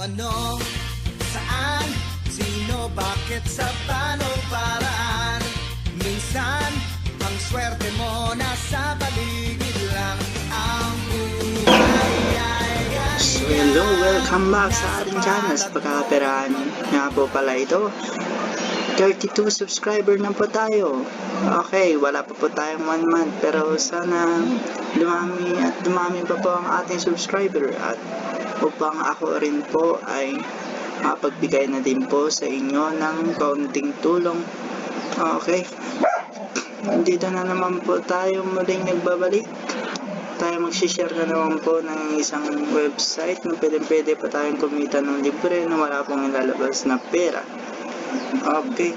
ano, saan, sino, bakit, sa paano, paraan. Minsan, ang swerte mo nasa paligid lang. Ang buhay ay So hello, welcome back sa ating channel sa pagkakaperahan. Nga po pala ito, 32 subscriber na po tayo. Okay, wala pa po tayong 1 month, pero sana dumami at dumami pa po ang ating subscriber, at upang ako rin po ay mapagbigay na din po sa inyo ng kaunting tulong. Okay, dito na naman po tayo muling nagbabalik. Tayo mag-share na naman po ng isang website na pwede pa tayong kumita ng libre na wala pong ilalabas na pera. Okay,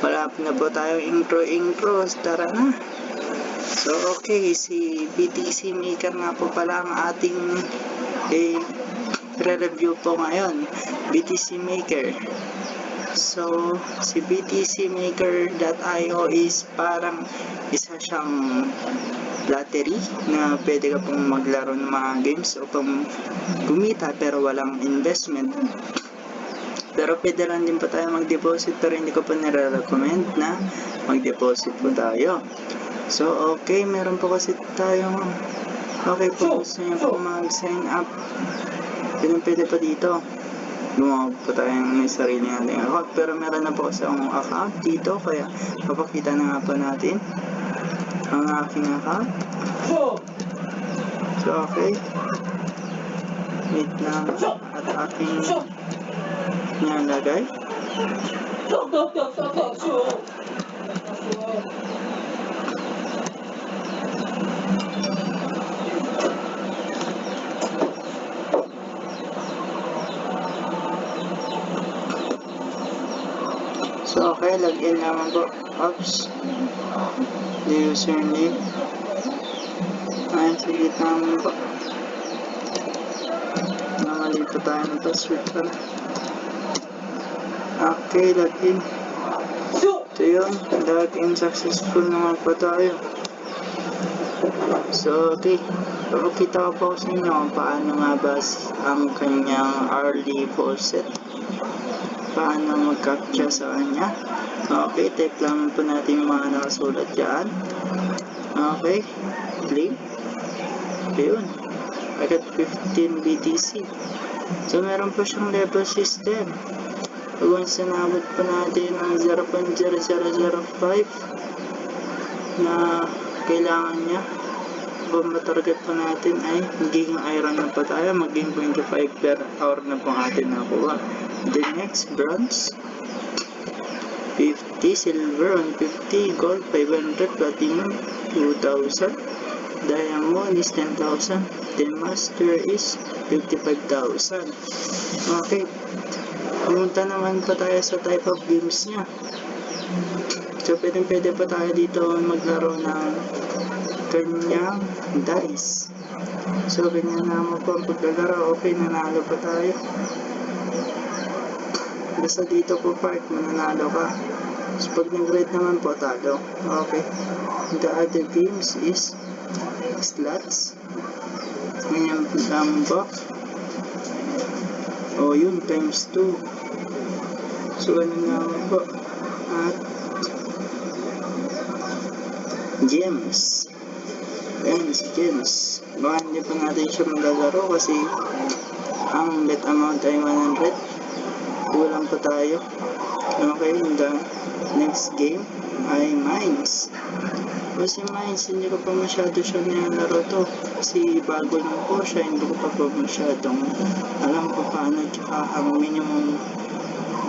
wala na po tayong intro, tara na. So okay, si BTC Maker nga po pala ang ating re-review po ngayon. BTC Maker. So si btcmaker.io is parang isa siyang lottery na pwede ka pong maglaro ng mga games upang kumita pero walang investment. Pero pwede lang din po tayo mag-deposit, pero hindi ko po nire-recommend na mag-deposit po tayo. So okay, meron po kasi tayong okay po, gusto nyo po mag-sign up, pwede pa dito. Gumawa po tayong may sarili nating account, pero meron na po kasi akong account dito, kaya papakita na nga po natin ang aking account. So okay, wait lang at aking nilagay. So okay, login naman po. Oops, the username. Ayan, sige naman po. Namali po tayo ng password pala. Okay, login. So yun, login successful naman po tayo. So okay, papakita ko po sa inyo kung paano nga ba ang kanyang early faucet, paano mag-captcha sa kanya. Okay, type lang po natin yung mga nakasulat dyan. Okay, click. Ayun, I got 15 BTC. So meron pa siyang level system. Pag once nabot pa natin ang 0.0005 na kailangan niya, kung matarget pa natin ay magiging iron na pa tayo, magiging 25 per hour na po atin nakuha. The next, bronze 50, silver 150, gold 500, platinum 2,000, diamond is 10,000, the master is 55,000. Okay, pumunta naman pa tayo sa type of games niya. So pwede pa tayo dito maglaro ng kanyang dice. So ganyan naman po ang paglalaro. Okay, nanalo pa tayo. Basta dito po part, mananalo ka. So pag nag-red naman po, talo. Okay, the other games is slots. Ganyan naman po. O yun, times 2. So ano naman po. At gems. Ayan, si gems. Baka hindi pa natin siya maglalaro kasi ang bet amount ay 100. Kulang pa tayo. Okay, the next game ay mines. Kasi mines, hindi ko pa masyado siya nilalaro to. Kasi bago lang po siya, hindi ko pa masyadong alam ko paano. Tsaka ang minimum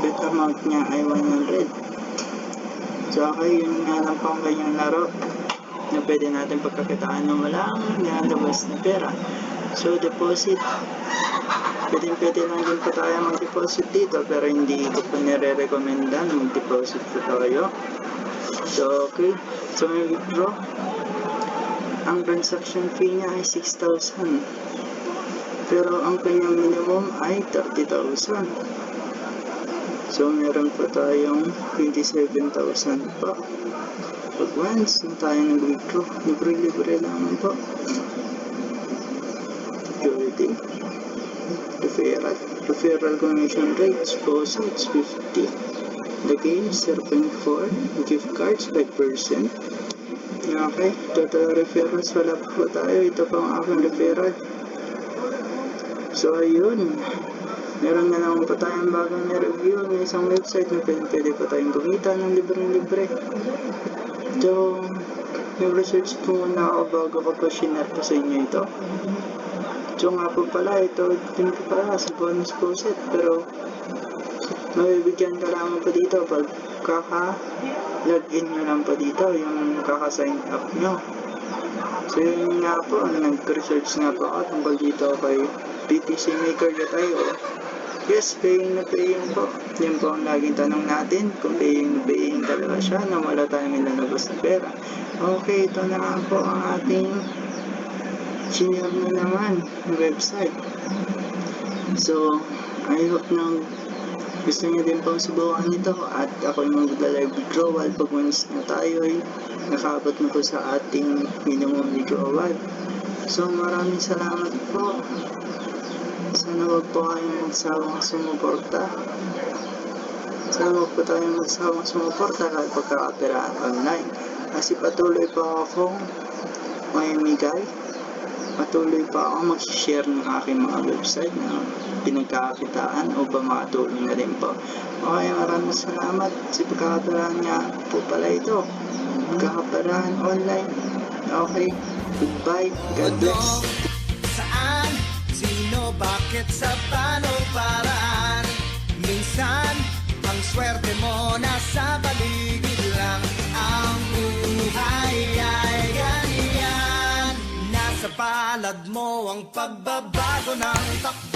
bet amount niya ay 100. So okay, yun nga lang po ang kanyang laro na pwede natin pagkakitaan na walang nilalabas na pera. So deposit, pwede lang din po tayo mag-deposit dito, pero hindi ko po nire-recommenda na mag-deposit po tayo. So okay, so may withdraw. Ang transaction fee niya ay 6,000, pero ang kanyang minimum ay 30,000. So meron po tayong 27,000 pa. Pag once na tayo nag-withdraw, libre naman po. Security, referral. Referral commission rates, deposits 50. The games 0.4. Gift cards 5%. Okay, total referrals wala pa po tayo. Ito pa ang aking referral. So ayun, meron na naman pa tayong bagong review ng isang website na pwede pa tayong kumita ng libre-libre. So, nag-research ko muna ako bago ko pa shinare ko sa inyo ito. So nga po pala, ito din po pala sa bonus poset, pero mabibigyan ka lamang po dito pag kaka-login nyo lang po dito, yung kaka-sign up nyo. So yun nga po, nag-research nga po ako tungkol dito kay BTCmaker.io. Yes, paying na paying po. Yan po ang laging tanong natin, kung paying na paying talaga siya na wala tayong ilalabas na pera. Okay, ito na nga po ang ating senior na naman website. So, I hope na gusto niyo din pong subukan ito at ako yung magdalive withdrawal pag once na tayo ay nakaabot na po sa ating minimum withdrawal. So, maraming salamat po. Sana wag po kayong magsawang sumuporta. Sana wag po tayong magsawang sumuporta kahit pagkakapiraan online. Kasi patuloy pa akong mamimigay. Patuloy pa ako mag-share ng aking mga website na pinagkakakitaan o ba makatulong na rin po. Okay, maraming salamat. Kasi pagkakapiraan nga po pala ito. Pagkakapiraan online. Okay, goodbye. God bless. Saan, sino, bakit, sa paano, paraan. Minsan, ang swerte mo nasa paligid lang. Ang buhay ay ganyan. Nasa palad mo ang pagbabago ng takbo.